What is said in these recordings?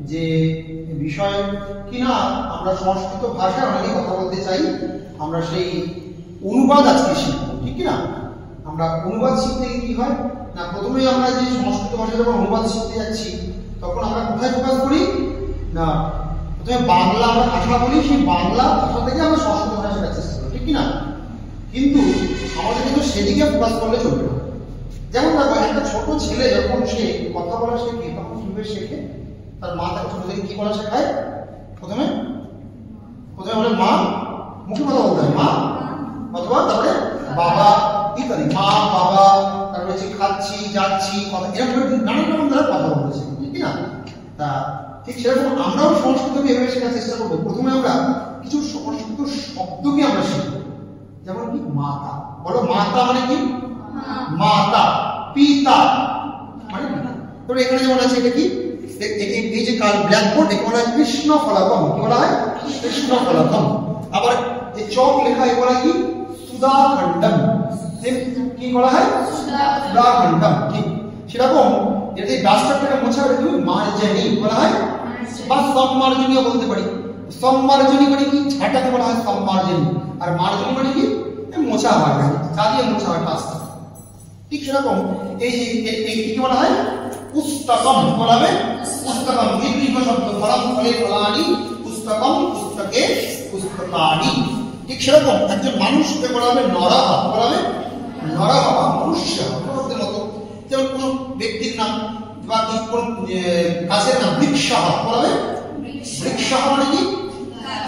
যে বিষয় কিনা আমরা সংস্কৃত ভাষায় অনেকে কথা বলতে চাই, আমরা সেই অনুবাদ আজকে শিখবো, ঠিক না? আমরা অনুবাদ শিখতে কি হয় না, প্রথমেই আমরা যে সংস্কৃত ভাষায় যখন অনুবাদ শিখতে যাচ্ছি তখন আমরা কোথায় ফোকাস করি না, প্রথমে বাংলা আমরা ভাষা বলি, সেই বাংলা ভাষা থেকে আমরা সংস্কৃত ভাষা শেখার চেষ্টা করি, ঠিক না? কিন্তু আমাদের কিন্তু সেদিকে ফোকাস করলে চলবে না। যেমন দেখো, একটা ছোট ছেলে যখন সে কথা বলা শেখে তখন কিভাবে শেখে, তার মা তাকে ছোট থেকে কি বলা শেখায়? প্রথমে বলে মা, মুখে কথা বলতে হয় মা, অথবা তারপরে বাবা ইত্যাদি, মা বাবা, তারপরে হচ্ছে খাচ্ছি যাচ্ছি, কথা এরকম নানান রকম ধরনের কথা বলতেছে, ঠিক না? তা ঠিক সেরকম আমরাও সংস্কৃতকে এভাবে শেখার চেষ্টা করবো। প্রথমে আমরা কিছু সংস্কৃত শব্দকে আমরা শিখবো, যেমন কি মাতা, বলো মাতা মানে কি? মাতা। পিতা মানে কি? তবে এখানে যেমন আছে এটা কি, এই যে ব্ল্যাকবোর্ড একে বলা হয় কৃষ্ণ ফলকম, কি বলা হয়? কৃষ্ণ ফলকম। আবার এই চক লেখা এ বলা কি? সুধাখণ্ডম, কি বলা হয়? সুধাখণ্ডম। ঠিক সেরকম যদি ডাস্টারটাকে মোছা হয় তুমি মার্জনী বলা হয়, বা সম্মার্জনীও বলতে পারি। সম্মার্জনী মানে কি? ঝাঁটাকে বলা হয় সম্মার্জনী, আর মার্জনী মানে কি? মোছা হয়, চা দিয়ে মোছা হয় ডাস্টার। ঠিক সেরকম এই কি বলা হয়? পুস্তকম বলা হবে, পুস্তকম দীর্ঘ শব্দ, ফলম ফলে ফলানি, পুস্তকম পুস্তকে পুস্তকানি। ঠিক সেরকম একজন মানুষকে বলা হবে নরহ, বলা হবে নরহ বা মনুষ্য, মনুষ্যের মতো। যেমন কোন ব্যক্তির নাম বা কোন গাছের নাম বৃক্ষাহ বলা হবে, বৃক্ষাহ মানে কি?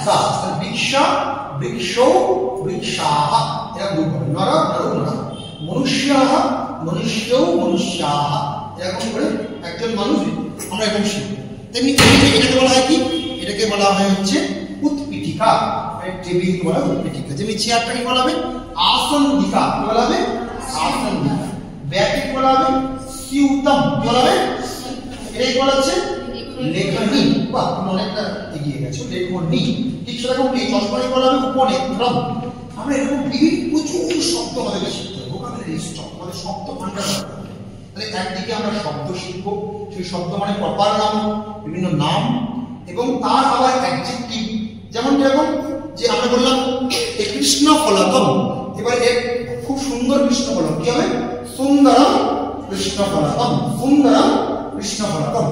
গাছ। বৃক্ষা, বৃক্ষ, বৃক্ষাহ, এরকম নর নর নর। মনুষ্যাহ, মনুষ্য, মনুষ্যাহ, এরকম করে একজন মানুষ আমরা এরকম শিখি। তেমনি এটাকে বলা হয় কি? এটাকে বলা হয় হচ্ছে উৎপীঠিকা, টেবিল বলা উৎপীঠিকা। যেমনি চেয়ারটাকে বলা হবে আসন্দিকা, কি বলা হবে? আসন্দিকা। ব্যাগকে বলা হবে স্যুতম, বলা হবে এটাই বলা হচ্ছে লেখনী, বা অনেকটা এগিয়ে গেছে, লেখনী। ঠিক সেরকম এই চশমাকে বলা হবে উপনেত্রম। আমরা এরকম প্রচুর শব্দ আমাদেরকে শিখতে হবে, ভোকাবুলারি স্টক, আমাদের শব্দ ভান্ডার রাখতে হবে। তাহলে একদিকে আমরা শব্দ শিখবো, সেই শব্দ মানে প্রপার নাম, বিভিন্ন নাম, এবং তার আবার অ্যাডজেক্টিভ। যেমন যেরকম যে আমরা বললাম এই কৃষ্ণ ফলকম, এবার এর খুব সুন্দর কৃষ্ণ ফলক কি হবে? সুন্দরম কৃষ্ণ ফলকম, সুন্দরম কৃষ্ণ ফলকম।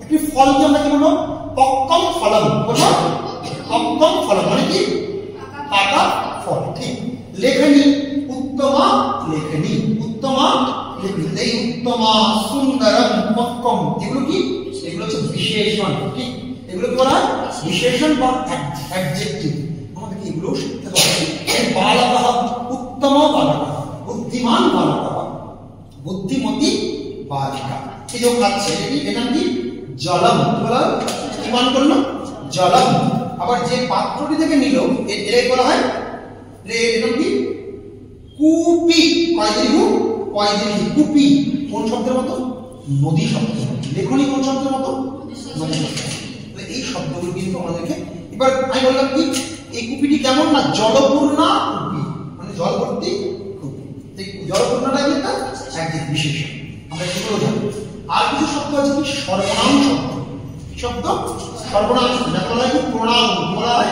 একটি ফলকে আমরা কি বলবো? পক্কম ফলম, বলবো পক্কম ফলম মানে কি? পাকা ফল। ঠিক। লেখনী, উত্তমা লেখনী, উত্তমা লেখনী। এই উত্তমা, সুন্দরম, পক্কম এগুলো কি? এগুলো হচ্ছে বিশেষণ। ঠিক, এগুলো কি বলা হয়? বিশেষণ বা অ্যাডজেক্টিভ। আমাদেরকে এগুলো শিখতে হবে। বালকঃ, উত্তম বালকঃ, বুদ্ধিমান বালকঃ, বুদ্ধিমতী বালিকা। এই যে খাচ্ছে এটা কি? জলম, বলা কি মান করলো? জলম। আবার যে পাত্রটি থেকে নিল এটাই বলা হয় এটা কি? কূপী। কয়দিন কূপী কোন শব্দের মতো? নদী শব্দ। লেখনী কোন শব্দের মতো? নদী শব্দ। এই শব্দগুলো কিন্তু আমাদেরকে, এবার আমি বললাম কি এই কূপীটি কেমন না? জলপূর্ণা কূপী, মানে জল ভর্তি কূপী। এই জলপূর্ণাটা কি? একটা একদিক বিশেষণ, আমরা সেগুলো জানি। আর কিছু শব্দ আছে কি? সর্বনাম শব্দ। শব্দ সর্বনাম শব্দ, যাকে বলা হয় কি? প্রণাম, বলা হয়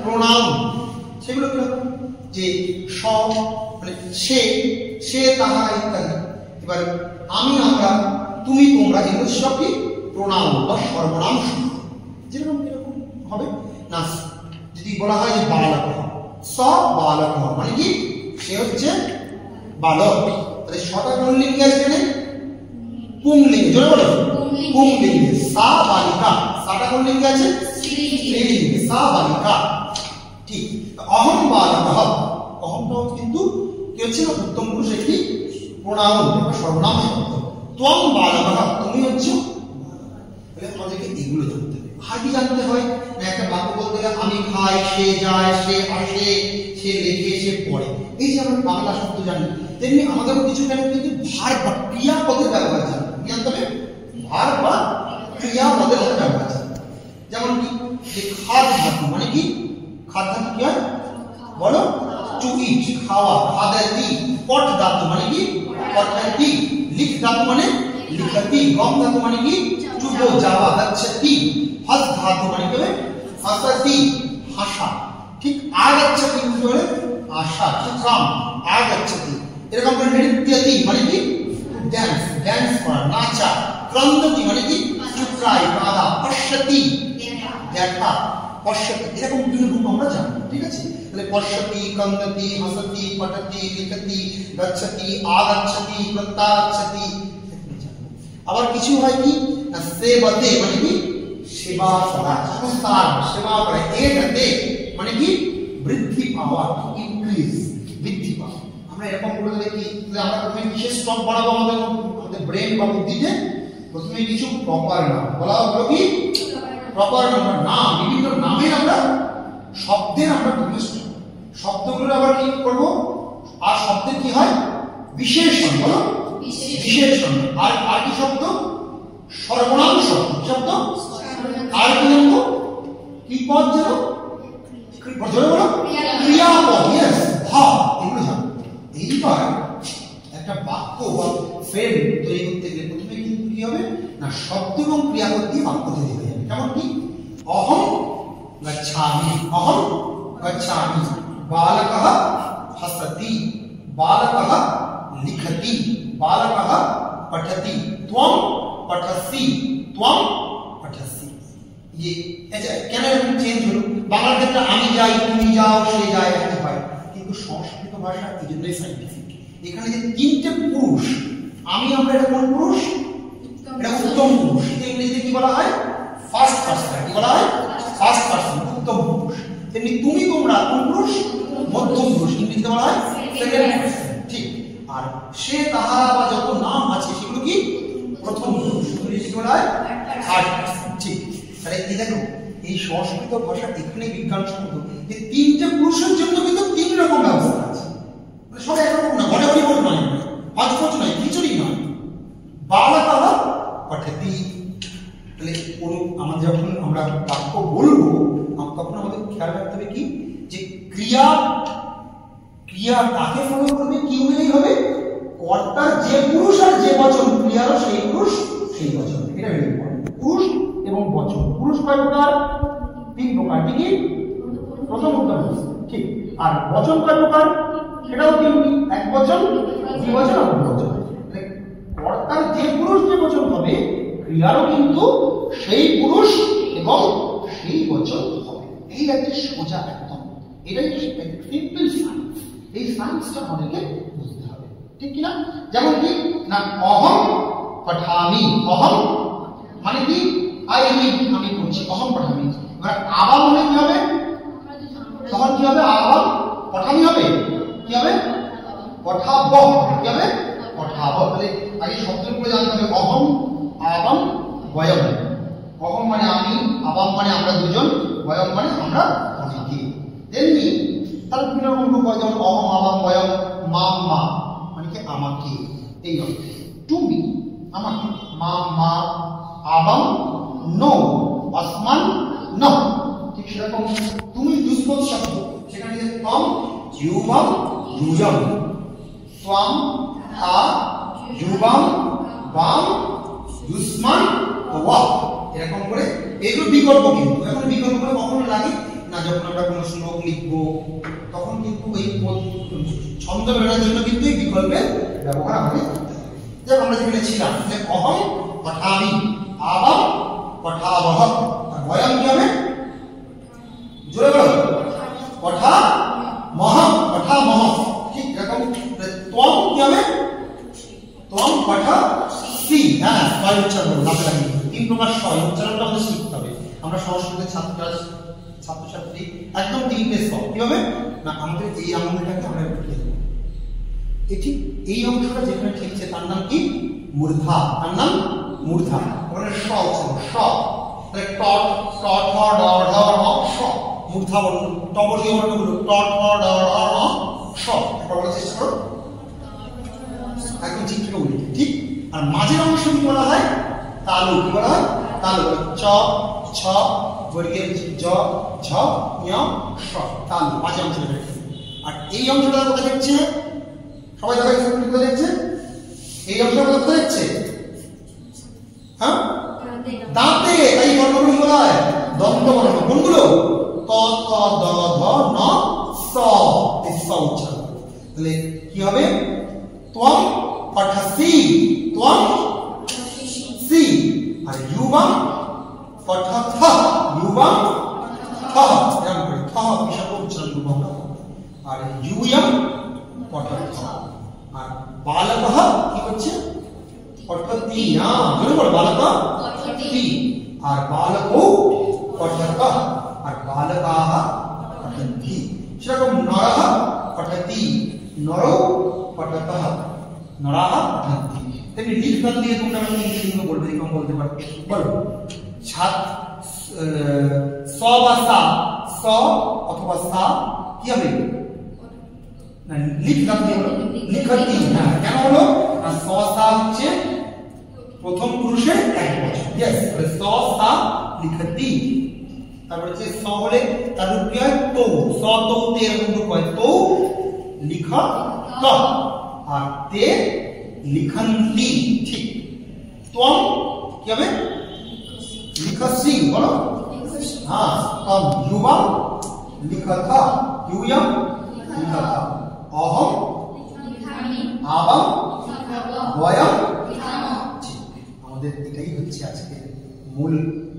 প্রণাম। সেগুলো কি? যে সব মানে সে তাহা ইত্যাদি। এবার আমি, আমরা, তুমি, তোমরা, এগুলো সব কি? প্রণাম বা সর্বনাম শব্দ। যেরকম এরকম হবে না। যদি বলা হয় যে বালক, স বালক মানে কি? সে হচ্ছে বালক। তাহলে সটা কোন লিঙ্গে আছে? এখানে পুংলিঙ্গে। জোরে বলো, পুংলিঙ্গে। সা বালিকা, সাটা কোন লিঙ্গে আছে? স্ত্রীলিঙ্গে, সা বালিকা। ঠিক। অহম বালকঃ, অহমটাও কিন্তু কি হচ্ছে না? উত্তম পুরুষ একটি প্রণাম বা সর্বনাম শব্দ। ত্বং বালকঃ, তুমি হচ্ছে। তাহলে আমাদেরকে এগুলো জানতে হবে। আর কি জানতে হয় না? একটা বাক্য বলতে গেলে আমি খাই, সে যায়, সে আসে, সে লেখে, সে পড়ে, এই যে আমরা বাংলা শব্দ জানি, তেমনি আমাদের কিছু কিন্তু ভার্ব বা ক্রিয়াপদের ব্যবহার জানি। জানতে হবে ভার্ব বা ক্রিয়াপদের ব্যবহার জানি। যেমন কি? যে খাদ ধাতু মানে কি? খাদ ধাতু কি হয় বলো? টু ইট, খাওয়া, খাদাতি। পট ধাতু মানে কি? পটাতি। লিখ ধাতু মানে লিখতি, গম ধাতু মানে কি চুবো যাওয়া, গচ্ছতি হস ধাতু মানে কি হবে হাসতি হাসা, ঠিক আগচ্ছতি কি হবে আশা, চিত্রাম আগচ্ছতি। এরকম করে নৃত্যতি মানে কি ড্যান্স, ড্যান্স করা, নাচা। ক্রন্দতি মানে কি চুকরাই কাদা, পশ্যতি দেখা, পশ্যতি, এরকম বিভিন্ন রূপ আমরা জানি, ঠিক আছে। তাহলে পশ্যতি, ক্রন্দতি, হাসতি, পঠতি, লিখতি, গচ্ছতি, আগচ্ছতি, প্রত্যাগচ্ছতি। আবার কিছু হয় কি না সেবতে মানে কি সেবা করা, তার সেবা করা। এডতে মানে কি বৃদ্ধি পাওয়া, ইনক্রিজ, বৃদ্ধি পাওয়া। আমরা এরকম করে দেখি যে আমরা প্রথমে বিশেষ স্টক বাড়াবো আমাদের ব্রেন বা বুদ্ধিতে, প্রথমে কিছু প্রপার নাম বলা হলো, কি প্রপার নাম, বিভিন্ন নামে আমরা শব্দের আমরা শব্দগুলো আবার কি করব, আর শব্দের কি হয় বিশেষণ, বলো বিশেষণ। আর কি শব্দ সর্বনাম শব্দ, শব্দ আর কি জানবো কি পদ যেন বলো ক্রিয়াপদ, ইয়েস ভাব, এগুলো জানবো। এইবার একটা বাক্য বা ফ্রেম তৈরি করতে গেলে প্রথমে কিন্তু কি হবে না শব্দ এবং ক্রিয়াপদ দিয়ে বাক্য তৈরি হয়ে যাবে। যেমন কি অহম গচ্ছামি, অহম গচ্ছামি, বালকः হসতি, বালকः লিখতি, বালকः পঠতি, ত্বম পঠসি, ত্বম পঠসি। ये কেন চেঞ্জ হলো? বাংলা ক্ষেত্রে আমি যাই, তুমি যাও, সে যায়, একই হয়, কিন্তু সংস্কৃত ভাষা এই জন্যই সাইন্টিফিক। এখানে যে তিনটে পুরুষ, আমি আমরা এটা কোন পুরুষ? এটা উত্তম পুরুষ। ইংরেজিতে কি বলা হয়? First person. কি বলা হয়? ফার্স্ট পারসন, উত্তম পুরুষ। তেমনি তুমি তোমরা কোন পুরুষ? মধ্যম পুরুষ। ইংরেজিতে বলা হয় সেকেন্ড পারসন, ঠিক। আর সে তাহারা বা যত নাম আছে সেগুলো কি প্রথম পুরুষ, ইংরেজিতে বলা হয় থার্ড পারসন, ঠিক। তাহলে এই দেখো এই সংস্কৃত ভাষা এখানে বিজ্ঞানসম্মত যে তিনটে পুরুষের জন্য কিন্তু তিন রকম ব্যবস্থা আছে, সব একরকম না, ঘটে পরিবর্তন নয়, হজপচ নয়, খিচুড়ি নয়। বালকः পঠতি, তাহলে আমরা যখন আমরা বাক্য বলবো তখন আমাদের খেয়াল রাখতে হবে কি যে ক্রিয়া কাকে ফলো করবে, কি অনুযায়ী হবে? কর্তার যে পুরুষ আর যে বচন, ক্রিয়ারও সেই পুরুষ সেই বচন, এটা ভেরি ইম্পর্টেন্ট। পুরুষ এবং বচন, পুরুষ কয় প্রকার? তিন প্রকার, কি প্রথম উত্তর, ঠিক। আর বচন কয় প্রকার? সেটাও তিনটি, এক বচন, দ্বিবচন আর বহুবচন। কর্তার যে পুরুষ যে বচন হবে, ক্রিয়ারও কিন্তু সেই পুরুষ এবং সেই বচন হবে। এই একটা সোজা একদম, এটাই সিম্পল সায়েন্স। এই সায়েন্সটা আমাদেরকে বুঝতে হবে, ঠিক কিনা? যেমন কি না অহম পঠামি, অহম মানে কি আই রিড, আমি পড়ছি, অহম পঠামি। এবার আবাম মানে কি হবে? তখন কি হবে? আবাম পঠামি হবে, কি হবে? পঠাব, কি হবে? পঠাব। তাহলে আগে শব্দের উপরে জানতে হবে অহম, আবাম, বয়ম। অহম মানে আমি, আবাম মানে আমরা দুজন, বয়ম মানে আমরা অনেকে। তেমনি তার বিভিন্ন রকম রূপ হয়, যেমন অহম, আবাম, বয়ম, মাম, মা মানে কি আমাকে, এই অর্থে। তুমি আমাকে, মাম, মা, আবাম নো, আসমান ন, ঠিক সেরকম তুমি দুষ্পদ শব্দ, সেখানে যে তম, ইউবাম, ইউজম, ত্বম, আ, ইউবাম, বাম, দুষ্মান, ওয়া, এরকম করে এগুলো বিকল্প। কিন্তু এখন বিকল্প করে কখনো লাগে না, যখন আমরা কোনো শ্লোক লিখবো তখন কিন্তু এই ছন্দ বেরোনোর জন্য কিন্তু এই বিকল্পের ব্যবহার আমাদের করতে হবে। যেমন আমরা যেখানে ছিলাম যে অহম পঠামি, আবাম পঠাবহ, আর বয়ম কি হবে? জোরে বলো, পঠা মহ, পঠা মহ, ঠিক এরকম। ত্বম কি হবে? ত্বম পঠা সি, হ্যাঁ ছয় উচ্চারণ না লাগে, তিন প্রকার ছয় উচ্চারণটা আমাদের শিখতে হবে। আমরা সংস্কৃতের ছাত্রছাত্রী একদম তিনটে স্তর, কি হবে না আমাদের এই আঙুলটাকে আমরা উঠিয়ে দেবো, ঠিক এই অংশটা যেখানে ঠেকছে তার নাম কি? মূর্ধা, তার নাম মূর্ধা। ওখানে স উচ্চারণ, স, তাহলে ট, ট, ঠ, ড, ঢ, র, স, মূর্ধা বর্ণ। টবর্গীয় বর্ণগুলো ট, ঠ, ড, ঢ, র, স, এটা বলার চেষ্টা করো একদম ঠিক থেকে উল্টে, ঠিক। আর মাঝের অংশ কি বলা হয়? তালু, কি বলা হয়? তালু, চ, ছ, বর্গের জ, ঝ, ঞ, স, তালু, মাঝের অংশটা দেখছে। আর এই অংশটা কোথায় দেখছে? সবাই দেখা কোথায় দেখছে? এই অংশটা কোথায় দেখছে? হ্যাঁ দাঁতে, তাই বর্ণগুলো কি বলা হয়? দন্ত বর্ণ। কোনগুলো? ত ত দ ধ ন স, এই স উচ্চারণ। তাহলে কি হবে? ত্বং পঠসি, ত্বং সি। আর ইউবাং পঠথ, ইউবাং থ, এরকম করে থ বিসর্গ উচ্চারণ করব আমরা। আর ইউয়াং পঠথ। আর বালকঃ কি হচ্ছে? পঠতি। না জোরে বল, বালক পঠতি। আর বালকো পঠত। আর বালকাঃ পঠন্তি। সেরকম নরঃ পঠতি, নরো পঠতঃ, নরাঃ পঠন্তি। তেমনি লিখন দিয়ে তোমরা ইংরেজিতে বলবে, এরকম বলতে পারবে। বলো ছাত্র স বা সা, স অথবা সা কি হবে? না লিখন দিয়ে বলো, লিখতি। হ্যাঁ কেন হলো? না স সা হচ্ছে প্রথম পুরুষের একবচন। यस, স সা লিখতি। তারপর হচ্ছে স হলে তার রূপ কি হয়? তো। স তো তে এরকম রূপ হয়। তো লিখত। আর তে লিখন্তি। ঠিক। ত্বং কি হবে? লিখসি। বলো হ্যাঁ। ত্বং ইউবাং লিখত, ইউয়াং লিখত, অহং আবাং বয়ং। আমাদের এটাই হচ্ছে আজকে মূল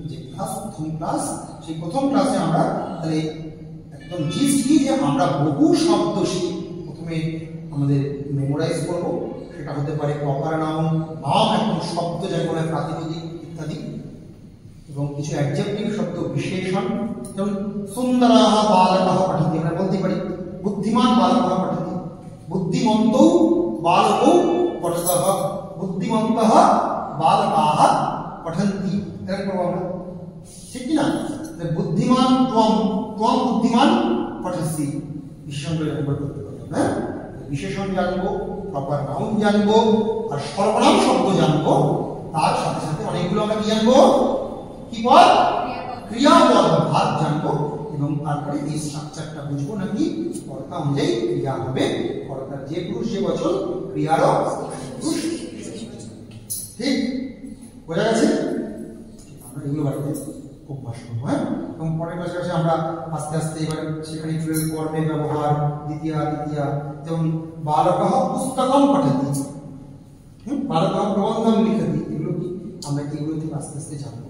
যে ক্লাস, প্রথম ক্লাস। সেই প্রথম ক্লাসে আমরা তাহলে একদম জিস্ট কি যে আমরা বহু শব্দ প্রথমে আমাদের মেমোরাইজ করব। সেটা হতে পারে প্রপার নাউন, নাম একদম শব্দ যেমন হয় প্রাতিপদিক ইত্যাদি, এবং কিছু অ্যাডজেক্টিভ শব্দ, বিশেষণ। যেমন সুন্দরাহ বালকঃ পঠতি, আমরা বলতে পারি বুদ্ধিমান বালকঃ পঠতি, বুদ্ধিমন্তৌ বালকৌ পঠতঃ, বুদ্ধিমন্তঃ বালকাঃ পঠন্তি। এরকম করব আমরা, ঠিক কি না? বুদ্ধিমান ত্বং, ত্বং বুদ্ধিমান পঠসি। বিশেষণ এরকম করতে পারি। হ্যাঁ, বিশেষণ জানবো, প্রপার নাউন জানবো, আর সর্বনাম শব্দ জানবো। তার সাথে সাথে অনেকগুলো আমরা কি জানবো? কি পদ? ক্রিয়াপদ, ভাব জানবো। এবং তারপরে এই স্ট্রাকচারটা বুঝবো নাকি কর্তা অনুযায়ী ক্রিয়া হবে। কর্তার যে পুরুষ যে বচন, ক্রিয়ারও পুরুষ। ঠিক বোঝা গেছে? আমরা এগুলো বাড়িতে অভ্যাস করবো। হ্যাঁ, এবং পরের ক্লাসে আমরা আস্তে আস্তে এবার সেখানে কর্মের ব্যবহার, দ্বিতীয়া দ্বিতীয়া। যেমন বালকঃ পুস্তকম পঠতি, বালকঃ প্রবন্ধম লিখতি। এগুলো কি আমরা এগুলো থেকে আস্তে আস্তে জানবো।